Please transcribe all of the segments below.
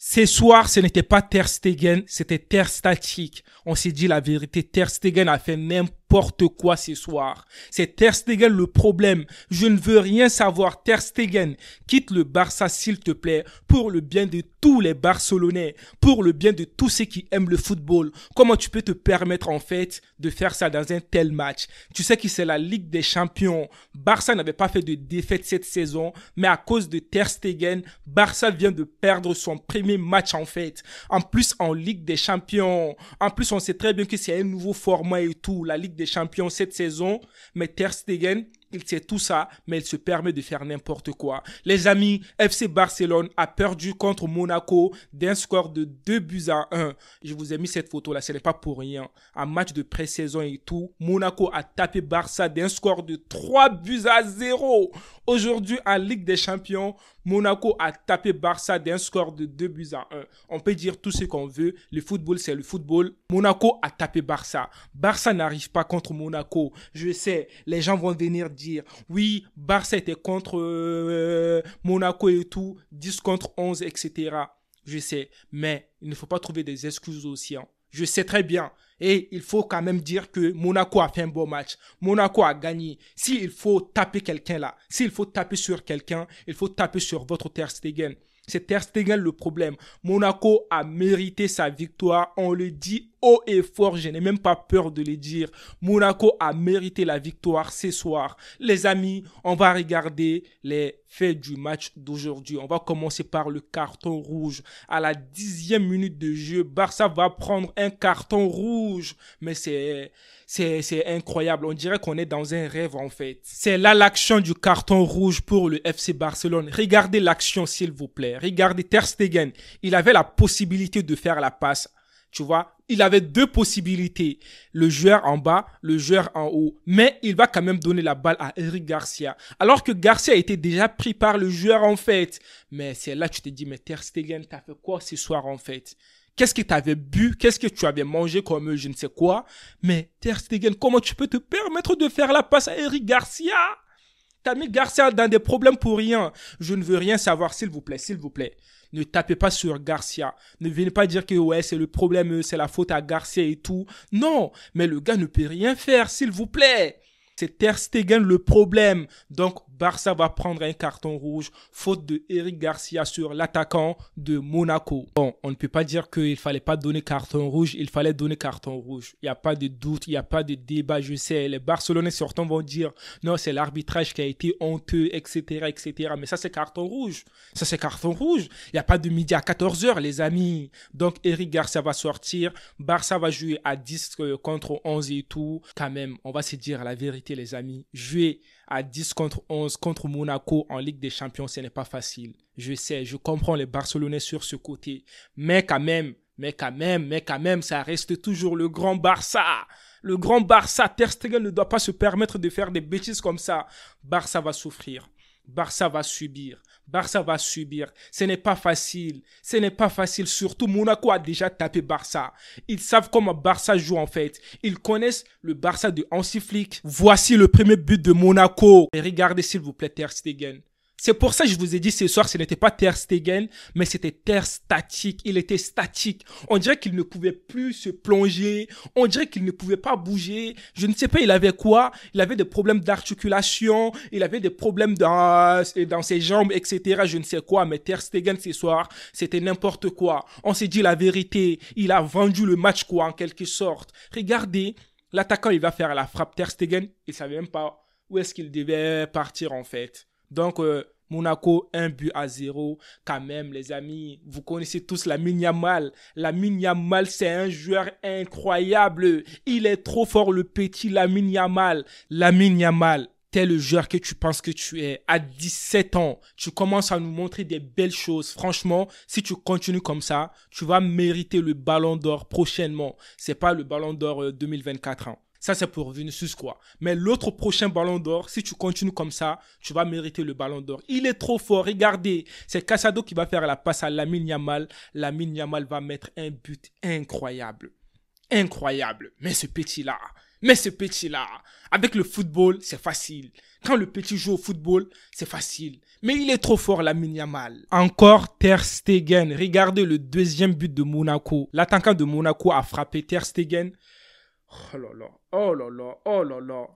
Ce soir, ce n'était pas Ter Stegen, c'était Ter Static. On s'est dit la vérité, Ter Stegen a fait n'importe quoi ce soir. C'est Ter Stegen le problème. Je ne veux rien savoir. Ter Stegen, quitte le Barça s'il te plaît, pour le bien de tous les Barcelonais, pour le bien de tous ceux qui aiment le football. Comment tu peux te permettre en fait de faire ça dans un tel match? Tu sais que c'est la Ligue des Champions. Barça n'avait pas fait de défaite cette saison, mais à cause de Ter Stegen, Barça vient de perdre son premier match en fait. En plus en Ligue des Champions, en plus on sait très bien que c'est un nouveau format et tout, la Ligue des Champions cette saison, mais Ter Stegen, il sait tout ça, mais il se permet de faire n'importe quoi. Les amis, FC Barcelone a perdu contre Monaco d'un score de 2-1. Je vous ai mis cette photo là, ce n'est pas pour rien. Un match de pré-saison et tout, Monaco a tapé Barça d'un score de 3-0. Aujourd'hui, en Ligue des Champions, Monaco a tapé Barça d'un score de 2-1. On peut dire tout ce qu'on veut. Le football, c'est le football. Monaco a tapé Barça. Barça n'arrive pas contre Monaco. Je sais, les gens vont venir dire, oui, Barça était contre Monaco et tout, 10 contre 11, etc. Je sais, mais il ne faut pas trouver des excuses aussi. Je sais très bien. Et il faut quand même dire que Monaco a fait un bon match. Monaco a gagné. S'il faut taper quelqu'un là, s'il faut taper sur quelqu'un, il faut taper sur votre Ter Stegen. C'est Ter Stegen le problème. Monaco a mérité sa victoire. On le dit haut et fort. Je n'ai même pas peur de le dire. Monaco a mérité la victoire ce soir. Les amis, on va regarder les faits du match d'aujourd'hui. On va commencer par le carton rouge. À la 10e minute de jeu, Barça va prendre un carton rouge. Mais c'est incroyable. On dirait qu'on est dans un rêve en fait. C'est là l'action du carton rouge pour le FC Barcelone. Regardez l'action s'il vous plaît. Regardez Ter Stegen. Il avait la possibilité de faire la passe. Tu vois, il avait deux possibilités. Le joueur en bas, le joueur en haut. Mais il va quand même donner la balle à Eric Garcia. Alors que Garcia était déjà pris par le joueur en fait. Mais c'est là que tu te dis, mais Ter Stegen, t'as fait quoi ce soir en fait? Qu'est-ce que tu avais bu? Qu'est-ce que tu avais mangé comme je ne sais quoi? Mais Ter Stegen, comment tu peux te permettre de faire la passe à Eric Garcia? T'as mis Garcia dans des problèmes pour rien. Je ne veux rien savoir, s'il vous plaît, s'il vous plaît. Ne tapez pas sur Garcia. Ne venez pas dire que ouais, c'est le problème, c'est la faute à Garcia et tout. Non, mais le gars ne peut rien faire, s'il vous plaît. C'est Ter Stegen le problème. Donc, Barça va prendre un carton rouge, faute de Eric Garcia sur l'attaquant de Monaco. Bon, on ne peut pas dire qu'il fallait pas donner carton rouge, il fallait donner carton rouge. Il n'y a pas de doute, il n'y a pas de débat, je sais. Les Barcelonais certains vont dire, non, c'est l'arbitrage qui a été honteux, etc., etc. Mais ça, c'est carton rouge. Ça, c'est carton rouge. Il n'y a pas de midi à 14h, les amis. Donc, Eric Garcia va sortir. Barça va jouer à 10 contre 11 et tout. Quand même, on va se dire la vérité, les amis. Jouer à 10 contre 11 contre Monaco en Ligue des Champions, ce n'est pas facile. Je sais, je comprends les Barcelonais sur ce côté. Mais quand même, ça reste toujours le grand Barça. Le grand Barça, Ter Stegen ne doit pas se permettre de faire des bêtises comme ça. Barça va souffrir. Barça va subir. Ce n'est pas facile. Surtout, Monaco a déjà tapé Barça. Ils savent comment Barça joue en fait. Ils connaissent le Barça de Hansi Flick. Voici le premier but de Monaco. Et regardez s'il vous plaît Ter Stegen. C'est pour ça que je vous ai dit ce soir, ce n'était pas Ter Stegen, mais c'était Ter Static. Il était statique. On dirait qu'il ne pouvait plus se plonger. On dirait qu'il ne pouvait pas bouger. Je ne sais pas, il avait quoi? Il avait des problèmes d'articulation. Il avait des problèmes dans ses jambes, etc. Je ne sais quoi, mais Ter Stegen ce soir, c'était n'importe quoi. On s'est dit la vérité. Il a vendu le match, quoi, en quelque sorte. Regardez, l'attaquant, il va faire la frappe. Ter Stegen, il savait même pas où est-ce qu'il devait partir, en fait. Donc, Monaco, 1-0. Quand même, les amis, vous connaissez tous Lamine Yamal. Lamine Yamal, c'est un joueur incroyable. Il est trop fort, le petit Lamine Yamal. Lamine Yamal, t'es le joueur que tu penses que tu es. À 17 ans, tu commences à nous montrer des belles choses. Franchement, si tu continues comme ça, tu vas mériter le Ballon d'Or prochainement. C'est pas le Ballon d'Or 2024. Ça, c'est pour Vinicius, quoi. Mais l'autre prochain Ballon d'Or, si tu continues comme ça, tu vas mériter le Ballon d'Or. Il est trop fort. Regardez, c'est Casado qui va faire la passe à Lamine Yamal. Lamine Yamal va mettre un but incroyable. Incroyable. Mais ce petit-là, Mais ce petit-là, avec le football, c'est facile. Quand le petit joue au football, c'est facile. Mais il est trop fort, Lamine Yamal. Encore Ter Stegen. Regardez le deuxième but de Monaco. L'attaquant de Monaco a frappé Ter Stegen. Oh là là, oh là là, oh là là.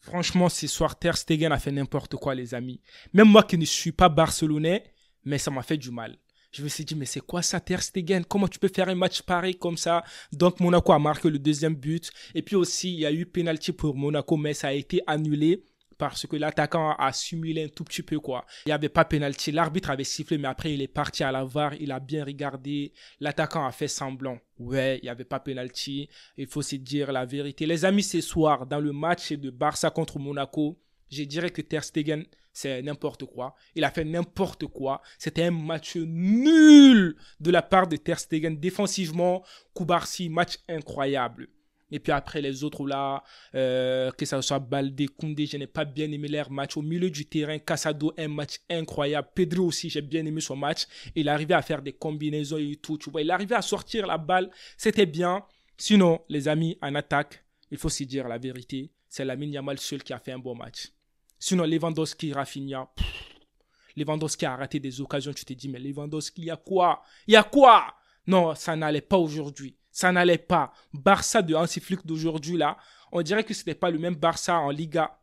Franchement, ce soir, Ter Stegen a fait n'importe quoi, les amis. Même moi qui ne suis pas barcelonais, mais ça m'a fait du mal. Je me suis dit, mais c'est quoi ça, Ter Stegen? Comment tu peux faire un match pareil comme ça? Donc, Monaco a marqué le deuxième but. Et puis aussi, il y a eu pénalty pour Monaco, mais ça a été annulé parce que l'attaquant a simulé un tout petit peu, quoi. Il n'y avait pas pénalty. L'arbitre avait sifflé, mais après, il est parti à la VAR. Il a bien regardé. L'attaquant a fait semblant. Ouais, il n'y avait pas pénalty. Il faut se dire la vérité. Les amis, ce soir, dans le match de Barça contre Monaco, je dirais que Ter Stegen, c'est n'importe quoi. Il a fait n'importe quoi. C'était un match nul de la part de Ter Stegen. Défensivement, Koubarsi, match incroyable. Et puis après, les autres là, que ça soit Baldé, Koundé, je n'ai pas bien aimé leur match. Au milieu du terrain, Casado, un match incroyable. Pedro aussi, j'ai bien aimé son match. Il arrivait à faire des combinaisons et tout, tu vois. Il arrivait à sortir la balle. C'était bien. Sinon, les amis, en attaque, il faut se dire la vérité. C'est Lamine Yamal seul qui a fait un bon match. Sinon, Lewandowski, Rafinha, Lewandowski a raté des occasions. Tu te dis, mais Lewandowski, il y a quoi? Il y a quoi? Non, ça n'allait pas aujourd'hui. Ça n'allait pas. Barça de Hansi Flick d'aujourd'hui, là, on dirait que ce n'était pas le même Barça en Liga.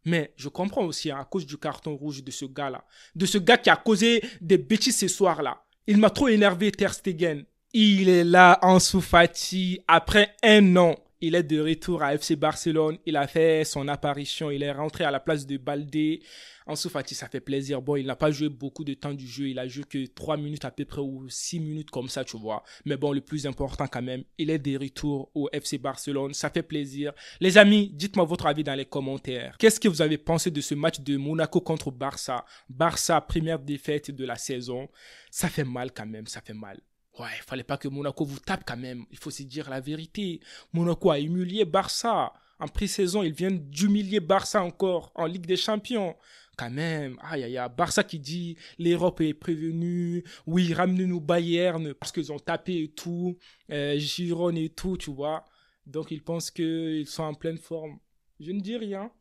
Mais je comprends aussi, hein, à cause du carton rouge de ce gars-là. De ce gars qui a causé des bêtises ce soir-là. Il m'a trop énervé, Ter Stegen. Il est là, Ansu Fati, après un an. Il est de retour à FC Barcelone. Il a fait son apparition. Il est rentré à la place de Baldé. Ansu Fati, ça fait plaisir. Bon, il n'a pas joué beaucoup de temps du jeu. Il a joué que 3 minutes à peu près ou 6 minutes comme ça, tu vois. Mais bon, le plus important quand même, il est de retour au FC Barcelone. Ça fait plaisir. Les amis, dites-moi votre avis dans les commentaires. Qu'est-ce que vous avez pensé de ce match de Monaco contre Barça? Barça, première défaite de la saison. Ça fait mal quand même, ça fait mal. Ouais, il fallait pas que Monaco vous tape quand même. Il faut se dire la vérité. Monaco a humilié Barça. En pré-saison, ils viennent d'humilier Barça encore en Ligue des Champions. Quand même, aïe aïe aïe, Barça qui dit l'Europe est prévenue. Oui, ramenez-nous Bayern parce qu'ils ont tapé et tout. Girone et tout, tu vois. Donc ils pensent qu'ils sont en pleine forme. Je ne dis rien.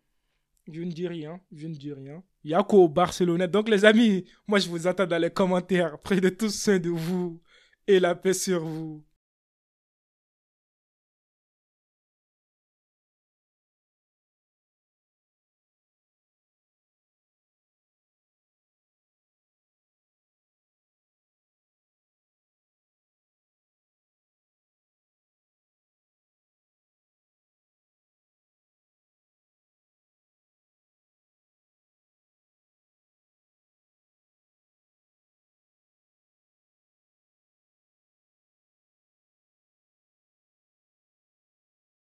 Je ne dis rien. Je ne dis rien. Il y a qu'au Barcelonais. Donc les amis, moi je vous attends dans les commentaires. Près de tous ceux de vous. Et la paix sur vous.